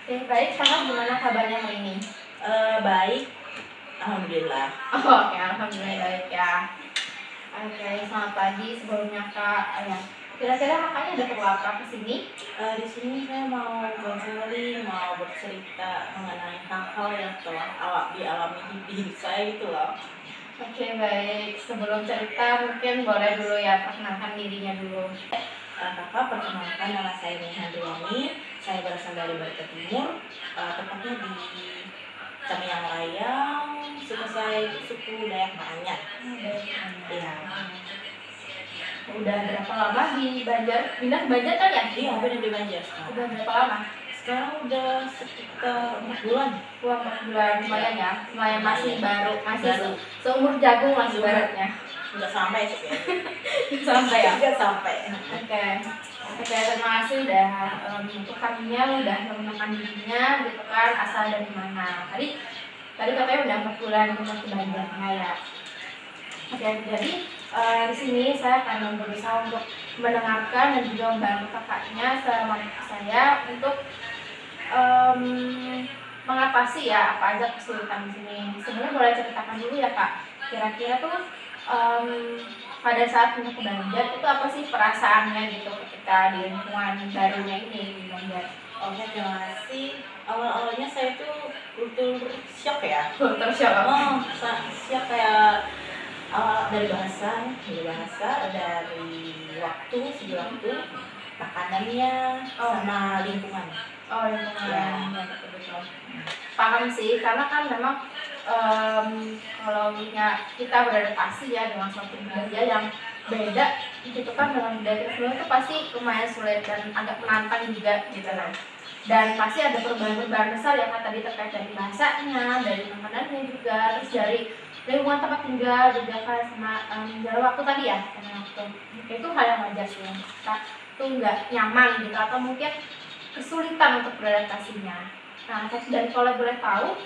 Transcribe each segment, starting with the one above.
Oke, baik. Kakak gimana kabarnya hari ini? Baik, alhamdulillah. Oke, alhamdulillah baik ya. Oke, selamat pagi sebelumnya Kak. Ya, kira-kira kakaknya ada perlu apa kesini? Di sini saya mau konseling, mau bercerita mengenai hal-hal yang telah dialami di hidup saya gitu loh. Oke, baik. Sebelum cerita mungkin boleh dulu ya perkenalkan dirinya dulu. Kakak, perkenalkan, nama saya Neha Dewi. Saya berasal dari Barito Timur, tepatnya di Camiang Layang. Suku saya itu suku Dayak Maanyat. Iya. Udah berapa lama di Banjar? Pindah ke Banjar kan ya? Iya, pindah di Banjar. Udah berapa lama? Sekarang udah sekitar 4 bulan. Wah, 4 bulan, lumayan ya. Lumayan masih baru, masih Baru. seumur jagung lah ibaratnya. Nggak sampai sih ya. Sampai ya? Nggak sampai. Oke, terima kasih udah untuk kaminya udah mengenalkan dirinya gitu kan, asal dari mana. Tadi katanya udah 4 bulan ke Banjarnya ya. Oke, jadi di sini saya akan berusaha untuk mendengarkan dan juga membantu kakaknya selama saya untuk mengatasi ya apa aja kesulitan di sini. Sebenarnya boleh ceritakan dulu ya Kak. Kira-kira tuh pada saat pindah ke Banjar itu apa sih perasaannya gitu ketika di lingkungan barunya ini di Banjar? Oke, terima kasih. Awal-awalnya saya tuh kultur shock ya. Kultur shock. Shock kayak awal dari bahasa, dari segi waktu, makanannya, sama lingkungan. Oh, lingkungan. Ya, betul. Paham sih, karena kan memang kalau kita beradaptasi ya dengan suatu budaya yang beda gitu kan dengan budaya kita itu pasti lumayan sulit dan agak menantang juga gitu kan. Dan pasti ada perubahan-perubahan besar yang tadi terkait dari bahasanya, dari makanannya juga, terus dari lingkungan tempat tinggal juga kan sama jarak waktu tadi ya, sama waktu. Itu hal yang wajar sih, kita tuh nggak nyaman gitu atau mungkin kesulitan untuk beradaptasinya. Nah, dan kalau boleh tahu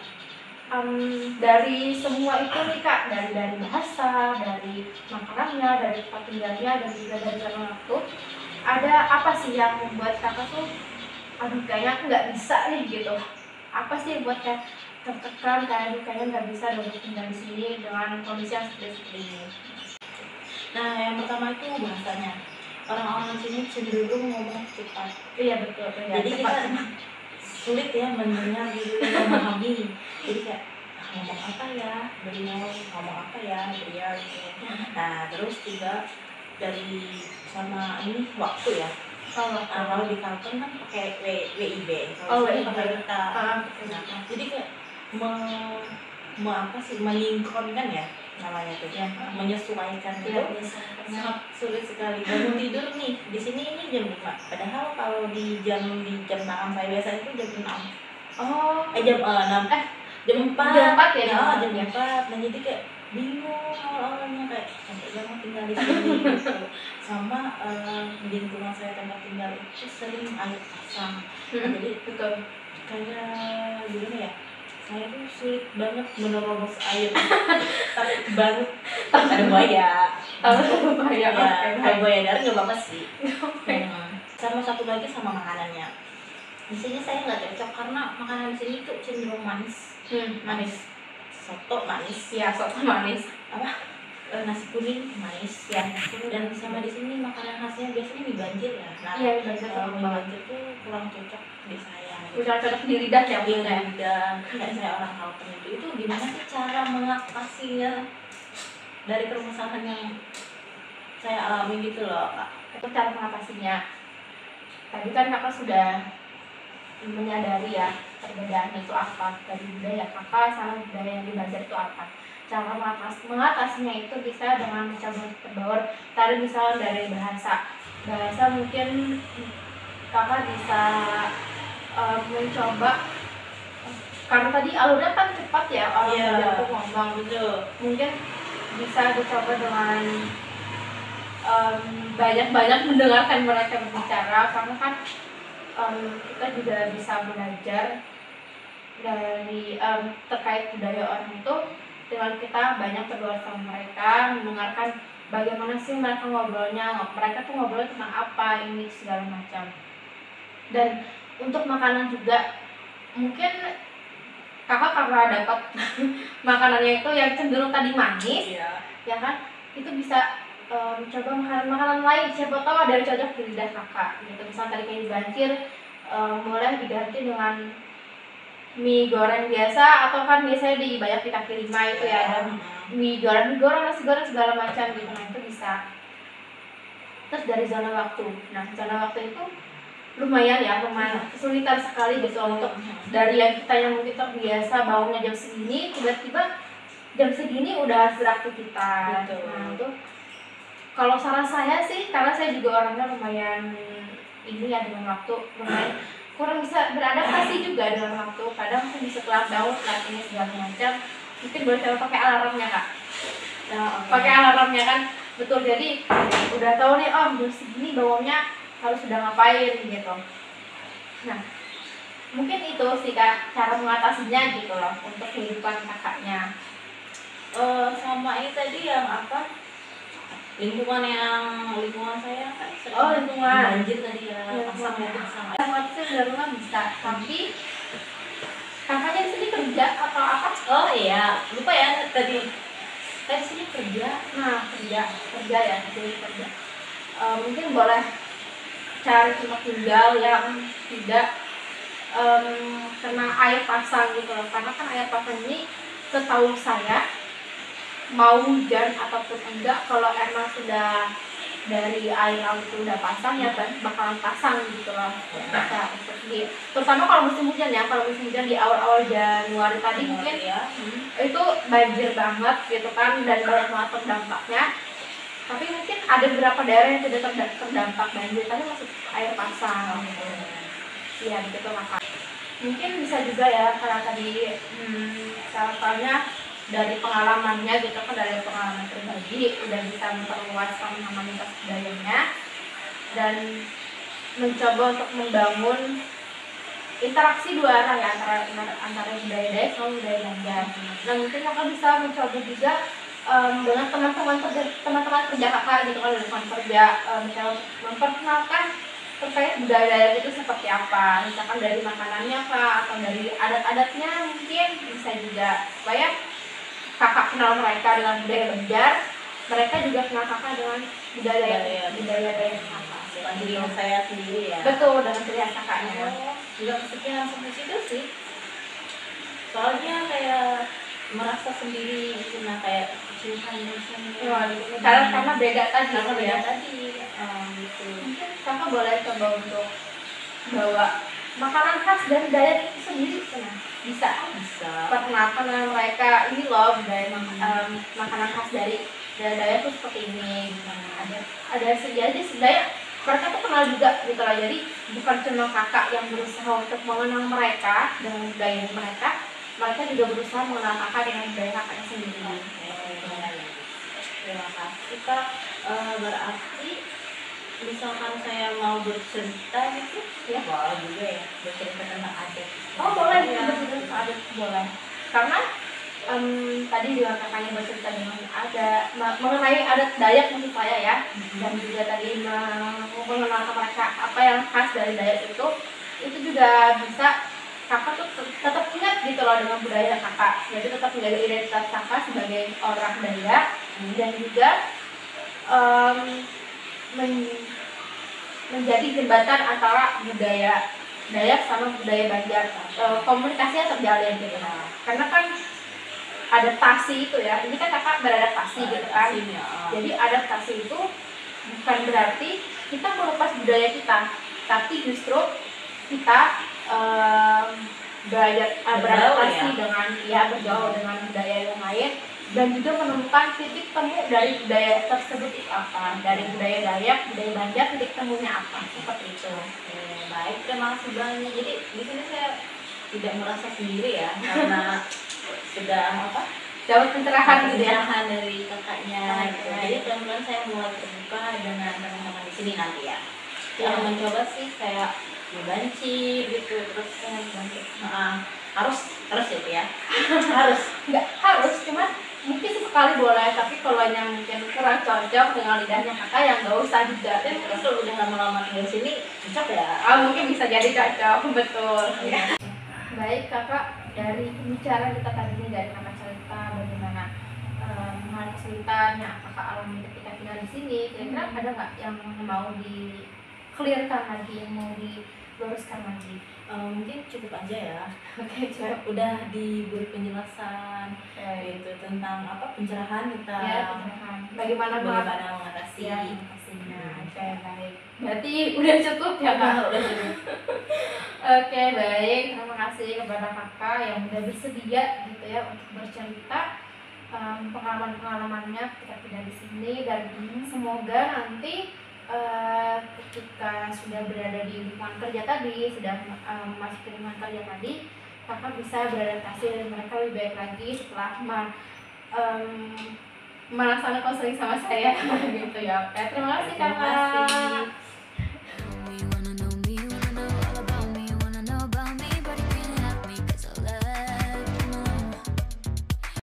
dari semua itu nih Kak, dari bahasa, dari makanannya, dari tempat tinggalnya, dan juga dari jalan waktu, ada apa sih yang membuat Kakak tuh, aduh kayaknya aku nggak bisa nih gitu. Apa sih yang buat kayak tertekan, kayaknya nggak bisa untuk tinggal di sini dengan kondisi yang seperti ini? Nah, yang pertama itu bahasanya. Orang-orang sini cenderung ngomong cepat. Iya betul. Jadi kita sulit ya mendengar gitu, memahami. Jadi kayak ngomong apa ya beliau, ngomong apa ya beliau gitu. Nah, terus juga dari sama ini waktu ya. Kalau di kantor kan pakai WIB, kalau di pakai kita. Jadi kayak menyinkronkan ya namanya tuh ya, menyesuaikan itu sangat sulit sekali. Bangun tidur nih di sini ini jam 5, padahal kalau di jam tangan saya biasanya itu jam 6. Jam 6 jam 4 ya, jam 4. Dan jadi kayak bingung awalnya kayak sampai jangan tinggal di sini gitu. Sama lingkungan saya tempat tinggal itu sering air pasang. Jadi betul kayak gimana ya, saya tuh sulit banget menerobos air. Takut banget ada buaya. Kalau buaya darat nggak apa-apa sih. Sama satu lagi sama makanannya. Di sini saya nggak cocok karena makanan di sini tuh cenderung manis. Manis. Soto manis. Ya, soto manis. Nasi kuning manis ya. Dan sama di sini makanan khasnya biasanya mie banjir ya. Nah, mie banjir tuh kurang cocok di saya. Kurang cocok di lidah ya, di lidah. Kayak saya orang Kalteng itu gimana sih cara mengatasinya dari permasalahan yang saya alami gitu loh, Kak? Itu cara mengatasinya. Tadi kan Kakak sudah menyadari ya perbedaan itu apa dari budaya Kakak sama budaya yang di Banjar itu apa. Cara mengatasinya itu bisa dengan mencoba terbaur. Tadi misalnya dari bahasa mungkin Kakak bisa mencoba, karena tadi alurnya kan cepat ya orang Banjar tuh ngomong gitu. Mungkin bisa dicoba dengan banyak mendengarkan mereka berbicara, karena kan kita juga bisa belajar dari terkait budaya orang itu dengan kita banyak berdoa sama mereka, mendengarkan bagaimana sih mereka ngobrolnya, mereka tuh ngobrol tentang apa ini segala macam. Dan untuk makanan juga mungkin kakak karena dapat makanannya itu yang cenderung tadi manis, ya kan, itu bisa mencoba makanan-makanan lain, siapa tahu ada yang cocok di lidah kakak gitu. Misal tadi kayak banjir, mulai diganti dengan mie goreng biasa, atau kan biasanya banyak di kaki lima itu ya, ada mie goreng, nasi goreng segala macam gitu. Nah itu bisa. Terus dari zona waktu, nah zona waktu itu lumayan kesulitan sekali gitu untuk dari yang kita yang mungkin terbiasa bangunnya jam segini, tiba-tiba jam segini udah harus beraktivitas. Nah itu kalau saran saya sih, karena saya juga orangnya lumayan ini ya dengan waktu, lumayan kurang bisa beradaptasi juga dengan waktu. Kadang bisa telat bangun, telat ini segala macam. Mungkin boleh coba pakai alarmnya kak. Pakai alarmnya kan, betul. Jadi udah tahu nih, oh jam segini bangunnya harus sudah ngapain gitu. Nah mungkin itu sih kak cara mengatasinya gitu loh untuk kehidupan kakaknya. Sama ini tadi yang apa, lingkungan saya kan lingkungan banjir tadi ya, pasang sih dari rumah bisa, tapi kakaknya di sini kerja atau apa? Oh iya, lupa ya tadi sini kerja. Nah kerja ya, jadi kerja. Mungkin boleh cari tempat tinggal yang tidak kena air pasang gitu loh, karena kan air pasang ini setahu saya mau hujan ataupun enggak, kalau emang sudah dari air laut itu udah pasang ya bakalan pasang gitu loh. Bisa seperti terutama kalau musim hujan ya, kalau musim hujan di awal-awal Januari tadi mungkin ya, itu banjir banget gitu kan, dan banyak banget terdampaknya. Tapi mungkin ada beberapa daerah yang tidak terdampak banjir, tapi masih air pasang gitu. Iya gitu maka mungkin bisa juga ya, karena tadi caranya dari pengalamannya gitu kan, dari pengalaman pribadi udah bisa memperluas pemahaman lintas budayanya dan mencoba untuk membangun interaksi dua arah ya, antara budaya Dayak sama budaya Banjar. Nah mungkin kakak bisa mencoba juga dengan teman-teman kerja kakak gitu kan, dengan kerja misalnya memperkenalkan terkait budaya Dayak itu seperti apa, misalkan dari makanannya kak, atau dari adat-adatnya mungkin bisa juga, supaya kakak kenal mereka dengan budaya Banjar, mereka juga kenal kakak dengan budaya Dayak kakak. Dengan diri saya sendiri ya. Betul, dengan diri kakaknya. Juga kepikiran langsung ke situ sih. Soalnya kayak merasa sendiri gitu, nah kayak kecilkan karena beda tadi. Gitu. Mungkin kakak boleh coba untuk bawa makanan khas dari Dayak itu sendiri, bisa perkenalkan dengan mereka, ini loh budaya makanan khas dari Dayak tuh seperti ini. Ada sebenarnya mereka tuh kenal juga gitu loh. Jadi bukan cuma kakak yang berusaha untuk mengenal mereka dengan budaya mereka juga berusaha mengenal kakak dengan budaya kakaknya sendiri. Terima kasih kak. Berarti misalkan saya mau bercerita gitu ya, boleh juga ya bercerita tentang adat. Boleh ya, bercerita adat boleh. Karena tadi juga kakaknya bercerita dengan mengenai adat Dayak maksud saya ya, dan juga tadi mengenalkan mereka apa yang khas dari Dayak itu juga bisa kakak tuh tetap ingat gitu loh dengan budaya kakak. Jadi tetap menjaga identitas kakak sebagai orang Dayak, dan juga menjadi jembatan antara budaya Dayak sama budaya Banjar, komunikasinya terjalin gitu. Karena kan adaptasi itu ya, ini kan kakak beradaptasi gitu kan. Jadi adaptasi itu bukan berarti kita melepas budaya kita, tapi justru kita beradaptasi dengan bergaul dengan budaya yang lain, dan juga menemukan titik temu dari budaya tersebut itu apa, dari budaya Dayak, budaya Banjar, titik temunya apa, seperti itu. Baik, terima kasih banyak. Jadi di sini saya tidak merasa sendiri ya, karena sudah dapat pencerahan gitu ya dari kakaknya. Gitu. Jadi pelan-pelan saya mulai terbuka dengan teman-teman di sini nanti ya. Mencoba sih kayak banci gitu, terus harus ya harus nggak harus, cuman mungkin sesekali boleh, tapi kalau yang mungkin kurang cocok dengan lidahnya kakak yang nggak usah juga. Dan mungkin kalau udah lama-lama tinggal sini cocok ya, mungkin bisa jadi cocok. Betul ya. Baik kakak, dari pembicaraan kita tadi ini, dari kakak cerita bagaimana mengalami kesulitan yang kakak alami ketika tinggal di sini, kira-kira ada nggak yang mau di clearkan lagi, yang mau diluruskan lagi? Mungkin cukup aja ya. Oke, cukup. Udah diberi penjelasan gitu tentang apa pencerahan kita, Ya, pencerahan. Bagaimana mengatasi. Ya, mengatasinya. Oke, baik. Berarti udah cukup ya kak? Udah cukup. Oke, baik. Terima kasih kepada kakak yang udah bersedia gitu ya untuk bercerita pengalaman-pengalamannya ketika tinggal di sini, dan semoga nanti ketika sudah berada di lingkungan kerja tadi, sudah masuk ke lingkungan kerja tadi, kakak bisa beradaptasi dengan mereka lebih baik lagi setelah melaksanakan konseling sama saya gitu ya. Oke, terima kasih kakak.